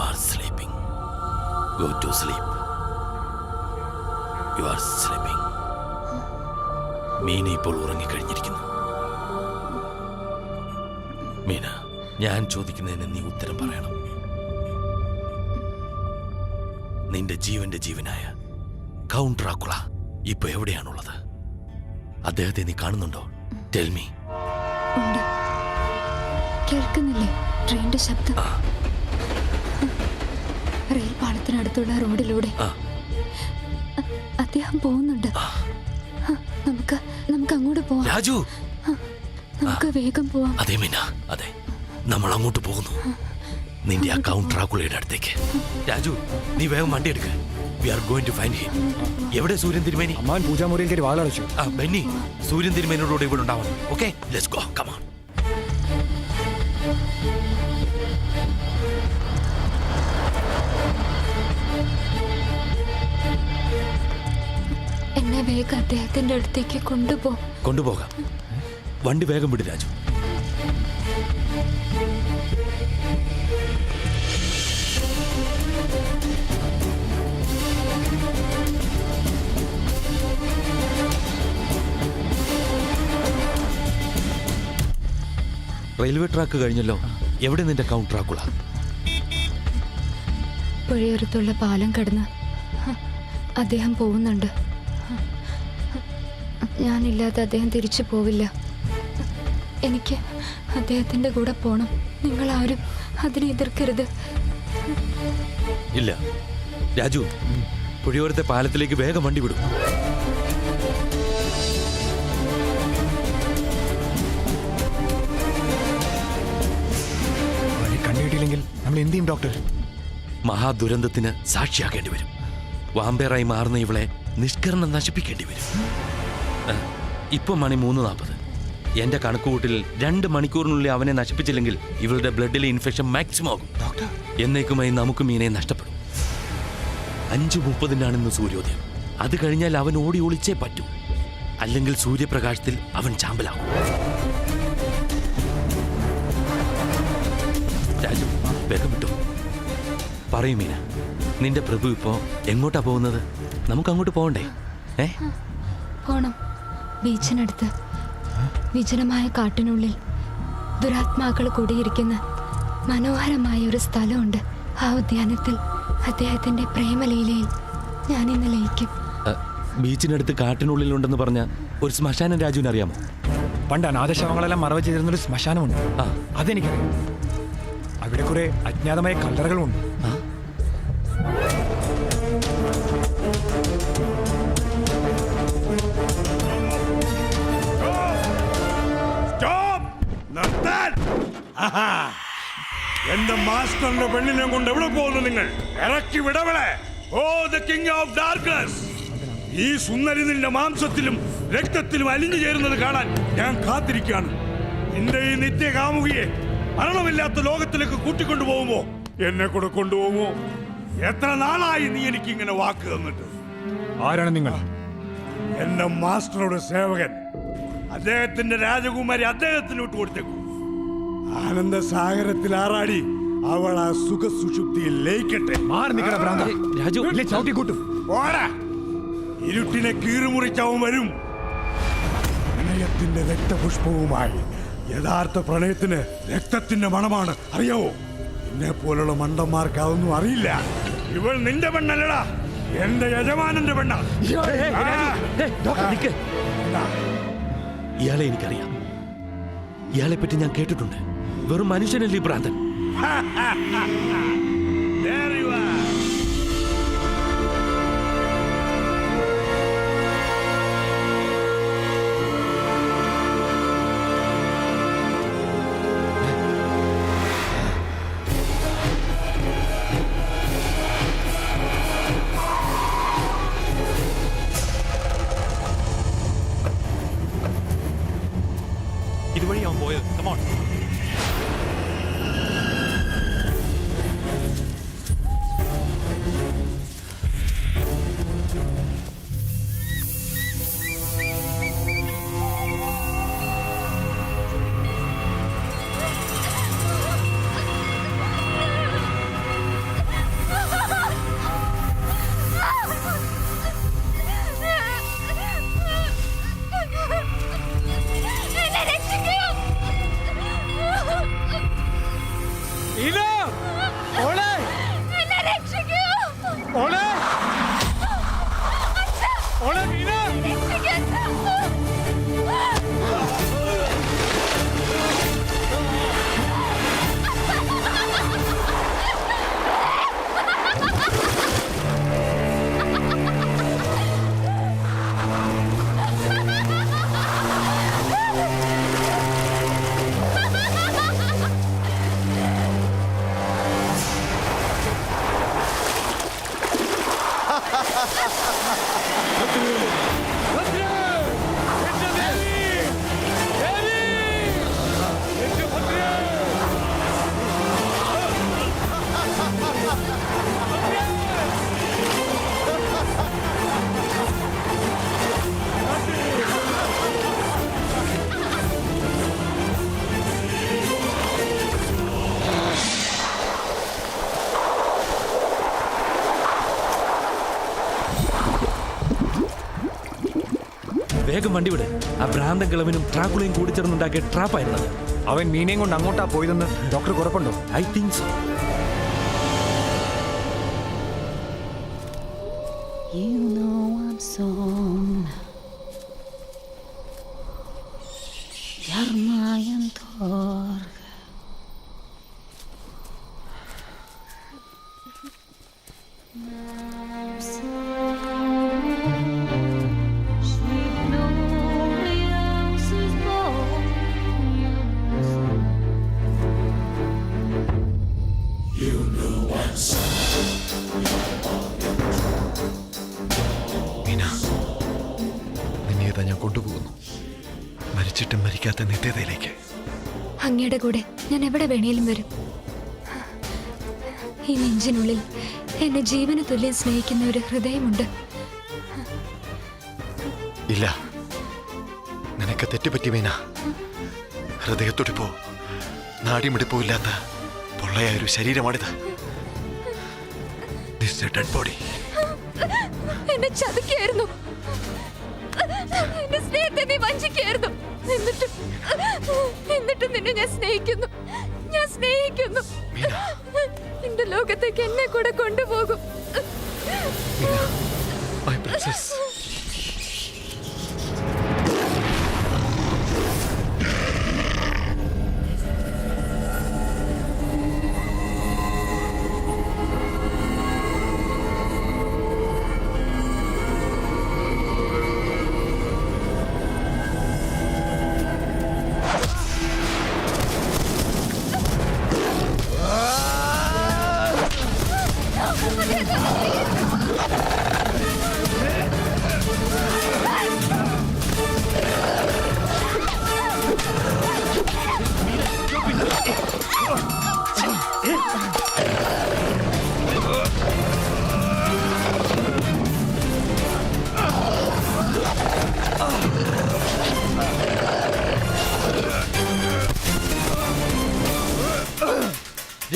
are sleeping. Go to sleep. You are sleeping. Meena ഇപ്പോൾ ഉറങ്ങിക്കഴിഞ്ഞിരിക്കുന്നു. മീന, ഞാൻ ചോദിക്കുന്നതിന് നീ ഉത്തരം പറയണം. നിന്റെ ജീവന്റെ ജീവനായ കൗണ്ട് ഡ്രാക്കുള ഇപ്പൊ എവിടെയാണുള്ളത്? അദ്ദേഹത്തെ നീ കാണുന്നുണ്ടോ? Tell me. കേൾക്കുന്നില്ലേ ട്രെയിനിന്റെ ശബ്ദം? റെയിൽ പാളത്തിനടുത്തുള്ള റോഡിലൂടെ അദ്ദേഹം പോകുന്നുണ്ട്. നമുക്ക് അങ്ങോട്ട് പോവാം. രാജു, നമുക്ക് വേഗം പോവാം. അതെ മീന, അതെ, നമ്മൾ അങ്ങോട്ട് പോകുന്നു. നിന്റെ ആ കൗണ്ട് ഡ്രാക്കുളയുടെ അടുത്തേക്ക്. രാജു, നീ വേഗം വണ്ടി എടുക്ക. We are going to find him. എവിടെ സൂര്യൻ തിരുമേനി? അമ്മാൻ പൂജാമുറിയിൽ കയറി വാളടച്ചു. ബെന്നി, സൂര്യൻ തിരുമേനിയോട് ഇവിടെ ഉണ്ടാവണം. Okay, let's go, come on. എന്നെ വേഗം അദ്ദേഹത്തിന്റെ അടുത്തേക്ക് കൊണ്ടുപോകാം. വണ്ടി വേഗം വിട് രാജു. റെയിൽവേ ട്രാക്ക് കഴിഞ്ഞല്ലോ. എവിടെ നിന്റെ കൗണ്ട് ഡ്രാക്കുള? പുഴയോരത്തുള്ള പാലം കടന്ന് അദ്ദേഹം പോകുന്നുണ്ട്. ഞാനില്ലാതെ അദ്ദേഹം തിരിച്ചു പോവില്ല. എനിക്ക് അദ്ദേഹത്തിന്റെ കൂടെ പോണം. നിങ്ങളാരും അതിനെ എതിർക്കരുത്. ഇല്ല രാജു, പുഴയോരത്തെ പാലത്തിലേക്ക് വേഗം വണ്ടി വിടും. കണ്ടുകിട്ടിയില്ലെങ്കിൽ നമ്മൾ എന്ത് ചെയ്യും ഡോക്ടർ? മഹാദുരന്തത്തിന് സാക്ഷിയാക്കേണ്ടി വരും. വാമ്പേറായി മാറുന്ന ഇവളെ നിഷ്കരണം നശിപ്പിക്കേണ്ടി വരും. ഇപ്പൊ മണി 3:40. എന്റെ കണക്കുകൂട്ടിൽ 2 മണിക്കൂറിനുള്ളിൽ അവനെ നശിപ്പിച്ചില്ലെങ്കിൽ ഇവളുടെ ബ്ലഡിലെ ഇൻഫെക്ഷൻ മാക്സിമം ആകും. ഡോക്ടർ, എന്നേക്കുമായി നമുക്ക് മീനെ നഷ്ടപ്പെടും. 5:30 സൂര്യോദയം. അത് കഴിഞ്ഞാൽ അവൻ ഓടി ഒളിച്ചേ പറ്റൂ. അല്ലെങ്കിൽ സൂര്യപ്രകാശത്തിൽ അവൻ ചാമ്പലാകും. രാജു, വേഗം വിട്ടോ. പറയൂ മീന, നിന്റെ പ്രഭു ഇപ്പോ എങ്ങോട്ടാ പോകുന്നത്? നമുക്ക് അങ്ങോട്ട് പോകണ്ടേ? പോണം. ബീച്ചിനടുത്ത് വിജനമായ കാട്ടിനുള്ളിൽ ദുരാത്മാക്കൾ കൂടിയിരിക്കുന്ന മനോഹരമായ ഒരു സ്ഥലമുണ്ട്. ആ ഉദ്യാനത്തിൽ അദ്ദേഹത്തിന്റെ പ്രേമലീലയിൽ ഞാൻ ഇന്ന് ലയിക്കും. ബീച്ചിനടുത്ത് കാട്ടിനുള്ളിലുണ്ടെന്ന് പറഞ്ഞ ഒരു ശ്മശാനം രാജുവിന് അറിയാമോ? പണ്ട് അനാഥശവങ്ങളെല്ലാം മറവ് ചെയ്തിരുന്നൊരു ശ്മശാനമുണ്ട്. അതെനിക്കറിയാം. അവിടെ കുറെ അജ്ഞാതമായ കല്ലറകളുമുണ്ട്. എന്റെ മാസ്റ്ററിന്റെ പെണ്ണിനെ കൊണ്ട് എവിടെ പോകുന്നു നിങ്ങൾ? ഇറക്കി വിടവളെ. ഓ ദ കിങ് ഓഫ് ഡാർക്ക്നെസ്, ഈ സുന്ദരി നിന്റെ മാംസത്തിലും രക്തത്തിലും അലിഞ്ഞു ചേരുന്നത് കാണാൻ ഞാൻ കാത്തിരിക്കുകയാണ്. നിന്റെ ഈ നിത്യകാമുകിയെ മരണമില്ലാത്ത ലോകത്തിലേക്ക് കൂട്ടിക്കൊണ്ടു പോകുമോ? എന്നെ കൂടെ കൊണ്ടുപോകുമോ? എത്ര നാളായി നീ എനിക്ക് ഇങ്ങനെ വാക്ക് തന്നിട്ട്? ആരാണ് നിങ്ങൾ? എന്റെ മാസ്റ്ററുടെ സേവകൻ. അദ്ദേഹത്തിന്റെ രാജകുമാരി അദ്ദേഹത്തിന് വിട്ടുകൊടുത്തേക്കു. ആനന്ദ സാഗരത്തിൽ ആറാടി അവൾ ആ സുഖസുഷുപ്തിയിൽ ലയിക്കട്ടെ. ഇരുട്ടിനെ കീറുമുറിച്ചവൻ വരും. പ്രണയത്തിന്റെ രക്തപുഷ്പവുമായി. യഥാർത്ഥ പ്രണയത്തിന് രക്തത്തിന്റെ മണമാണ്. അറിയാവോ? എന്നെ പോലുള്ള മണ്ടന്മാർക്ക് അതൊന്നും അറിയില്ല. ഇവൾ നിന്റെ പെണ്ണല്ലടാ, എന്റെ യജമാനന്റെ പെണ്ണ. ഇയാളെ എനിക്കറിയാം. ഇയാളെ പറ്റി ഞാൻ കേട്ടിട്ടുണ്ട്. വെറും മനുഷ്യനല്ലേ ഭ്രാന്തൻ. ഇതുവഴിയാവും പോയത്. Come on. ഓളെ ഓളെ മീന വേഗം വണ്ടി വിട്. ആ ഭ്രാന്തൻ കിളവനും ട്രാക്കുളയും കൂടി ചേർന്നുണ്ടാക്കിയ ട്രാപ്പായിരുന്നത്. അവൻ മീനയും കൊണ്ട് അങ്ങോട്ടാ പോയതെന്ന് ഡോക്ടർ ഉറപ്പുണ്ടോ? I think so. You know I'm son Yarmayan Torg നിന്നെ ഞാൻ കൊണ്ടുപോകുന്നു മരിച്ചിട്ടും മരിക്കാത്ത നിത്യതയിലേക്ക്. അങ്ങയുടെ കൂടെ ഞാൻ എവിടെ വേണേലും വരും. ഈ നെഞ്ചിനുള്ളിൽ എന്നെ ജീവന് തുല്യം സ്നേഹിക്കുന്ന ഒരു ഹൃദയമുണ്ട്. ഇല്ല, നിനക്ക് തെറ്റുപറ്റി മീന. ഹൃദയത്തുടിപ്പോ നാടിമിടിപ്പോ ഇല്ലാത്ത പൊള്ളയായ ഒരു ശരീരമാണിത്. This is a dead body. എന്നെ ചതിക്കായിരുന്നു, എന്റെ സ്നേഹത്തെ നീ വഞ്ചിക്കായിരുന്നു. എന്നിട്ടും നിന്നെ ഞാൻ സ്നേഹിക്കുന്നു, ഞാൻ സ്നേഹിക്കുന്നു. എന്റെ ലോകത്തേക്ക് എന്നെ കൂടെ കൊണ്ടുപോകും. My princess.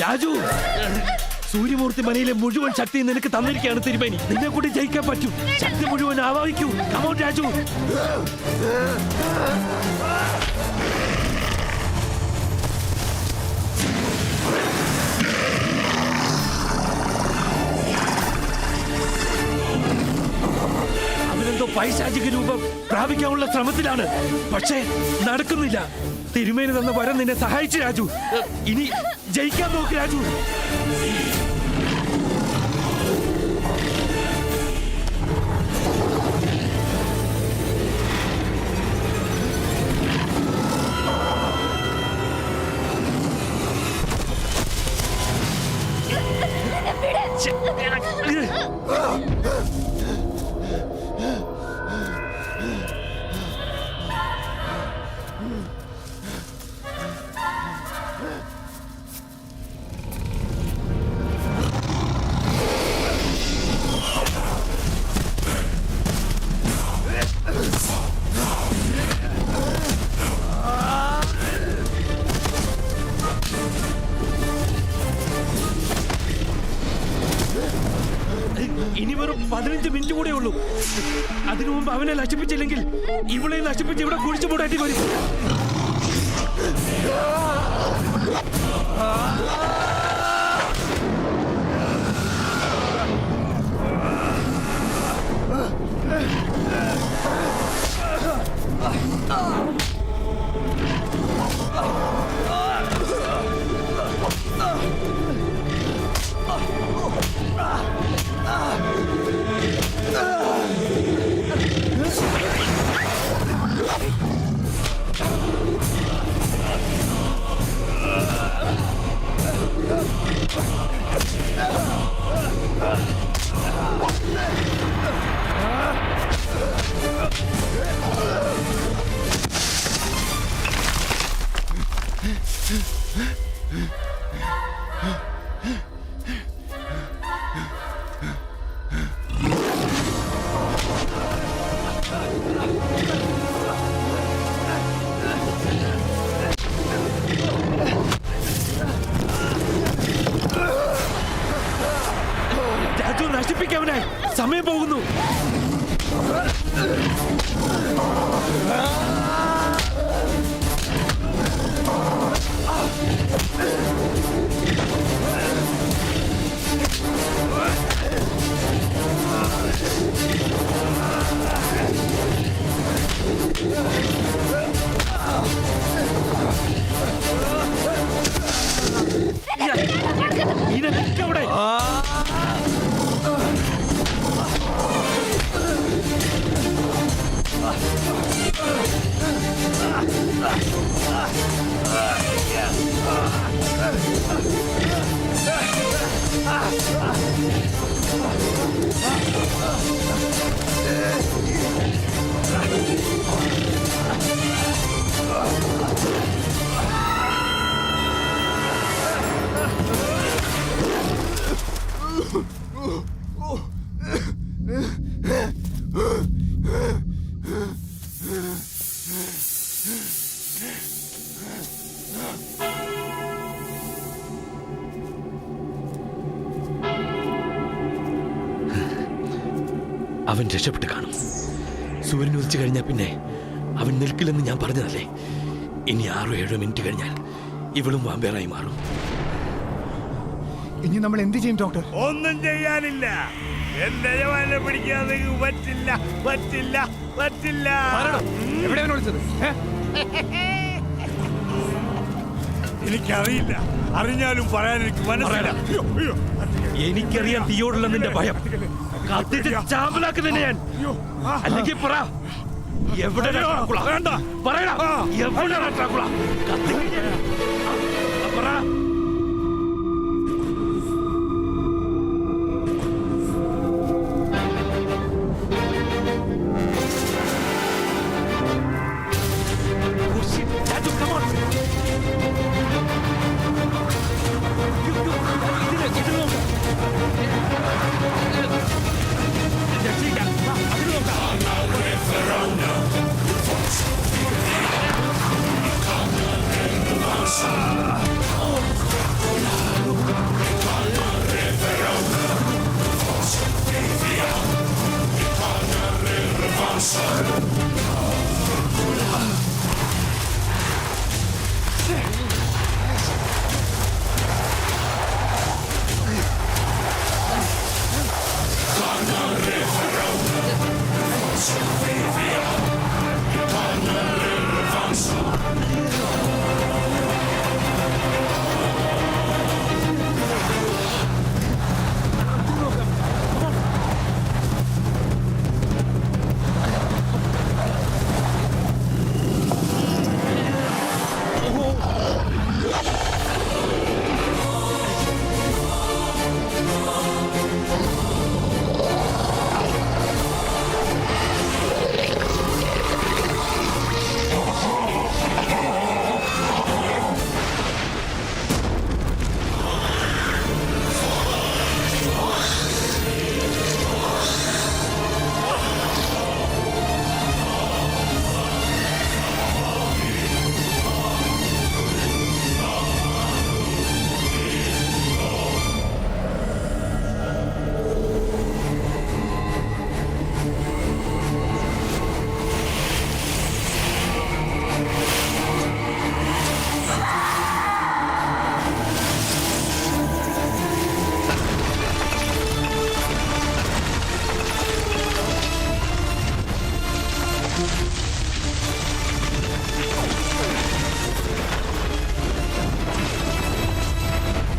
രാജു, സൂര്യമൂർത്തി മനയിലെ മുഴുവൻ ശക്തി നിനക്ക് തന്നിരിക്കുകയാണ് തിരുമേനി. നിന്നെ കൂടി ജയിക്കാൻ പറ്റും. ശക്തി മുഴുവൻ ആവാഹിക്കൂ. കമോൺ രാജു. അവനെന്തോ പൈശാചിക രൂപം പ്രാപിക്കാനുള്ള ശ്രമത്തിലാണ്, പക്ഷേ നടക്കുന്നില്ല. തിരുമേനി തന്ന വരം നിന്നെ സഹായിച്ചു രാജു. ഇനി ജയിക്കാൻ നോക്ക് രാജു. ഇനി വെറും 15 മിനിറ്റ് കൂടെ ഉള്ളൂ. അതിനു മുമ്പ് അവനെ നശിപ്പിച്ചില്ലെങ്കിൽ ഇവളെ നശിപ്പിച്ച് ഇവിടെ കുഴിച്ചു മൂടേണ്ടി വരും. രാജു, നശിപ്പിക്കവനെ, സമയം പോകുന്നു. മീന, നിൽക്കവിടെ. അവൻ രക്ഷപ്പെട്ട് കാണും. സൂര്യൻ ഉദിച്ചു കഴിഞ്ഞാൽ പിന്നെ അവൻ നിൽക്കില്ലെന്ന് ഞാൻ പറഞ്ഞതല്ലേ. ഇനി 6-7 മിനിറ്റ് കഴിഞ്ഞാൽ ഇവളും വാമ്പേറായി മാറും. ഇനി നമ്മൾ എന്ത് ചെയ്യും ഡോക്ടർ? ഒന്നും ചെയ്യാനില്ല. എന്റെ ജവാനെ പിടിക്കാതെ പറ്റില്ല, പറ്റില്ല, പറ്റില്ല. എവിടെയാണ് വിളിച്ചത്? എനിക്കറിയില്ല. അറിഞ്ഞാലും പറയാൻ എനിക്ക് മനസ്സിലാ. എനിക്കറിയാം തീയോടുള്ള നിന്റെ ഭയം. കത്തിച്ച് ചാമ്പലാക്കുന്നതിനെ ഞാൻ. അല്ലെങ്കിൽ പറ, എവിടെ വേണ്ട, പറയടാ, എവിടെ പറ.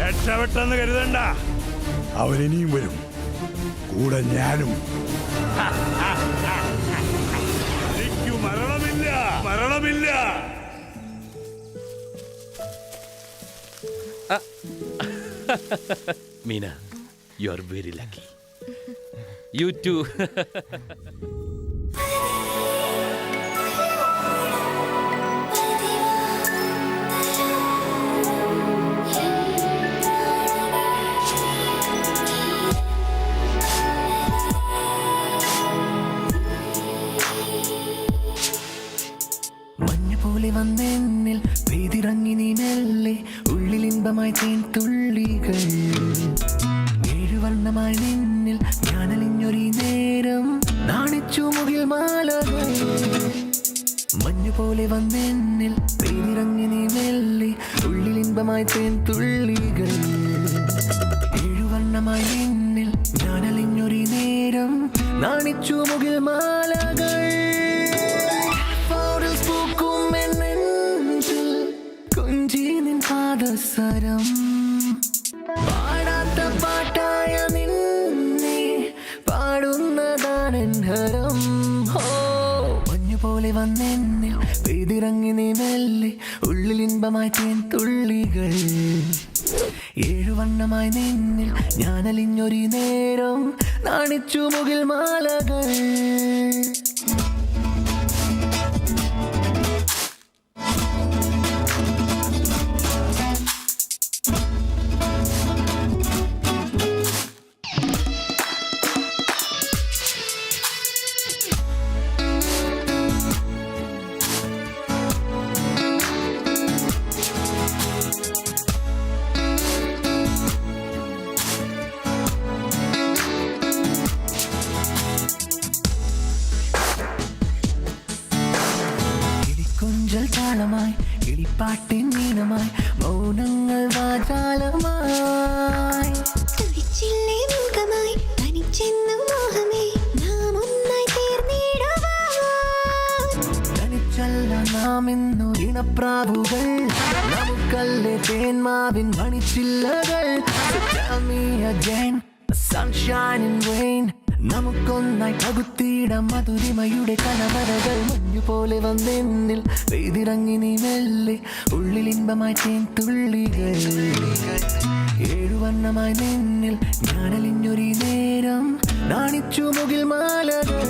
രക്ഷപ്പെട്ടെന്ന് കരുതണ്ട. അവനിനിയും വരും, കൂടെ ഞാനും. എനിക്ക് മരണമില്ല, മരണമില്ല. Meena, you are very lucky. You too. മഞ്ഞുപോലെ വന്നെന്നിൽ പെയ്തിറങ്ങി നീ മെല്ലെ, ഉള്ളിലിമ്പമായി തേൻ തുള്ളികൾ. ഏഴുവർണ്ണമായി നിന്നിൽ ഞാനലിഞ്ഞൊരു നേരം, നാണിച്ചു മുകിൽ മാലകൾ. മഞ്ഞുപോലെ വന്നെന്നിൽ പെയ്തിറങ്ങി നീ മെല്ലെ, ഉള്ളിലിമ്പമായി തേൻ തുള്ളികൾ. ഏഴുവർണ്ണമായി നിന്നിൽ ഞാനലിഞ്ഞൊരു നേരം, നാണിച്ചു മുകിൽ മാലകൾ. പാദസരം പാടാത്ത പാട്ടായ നിന്നെ പാടുന്നതാണെൻ ഹരം. ഹോ മഞ്ഞുപോലെ വന്നെന്നിൽ പെയ്തിറങ്ങി നീ മെല്ലെ, ഉള്ളിലിമ്പമായി തേൻ തുള്ളികൾ. ഏഴുവർണ്ണമായി നിന്നിൽ ഞാനലിഞ്ഞൊരു നേരം, നാണിച്ചു മുകിൽ മാലകൾ. കൊഞ്ചൽ താളമായി കിളിപ്പാട്ടിൻ മീനമായി, മൗനങ്ങൾ വാചാലമായി. തനിച്ചല്ല നാം ഇന്നൊരിണപ്രാവുകൾ, നമുക്കല്ലേ Thenmavin മണിച്ചില്ലകൾ. Tell me again, sunshine and rain, നമുക്കൊന്നായി പകുത്തിയിടാം മധുരിമയുടെ കനവരകൾ. മഞ്ഞുപോലെ വന്നെന്നിൽ പെയ്തിറങ്ങി നീ മെല്ലെ, ഉള്ളിലിമ്പമായി തേൻ തുള്ളികൾ. ഏഴുവർണ്ണമായി നിന്നിൽ ഞാനലിഞ്ഞൊരു നേരം, നാണിച്ചു മുകിൽ മാലകൾ.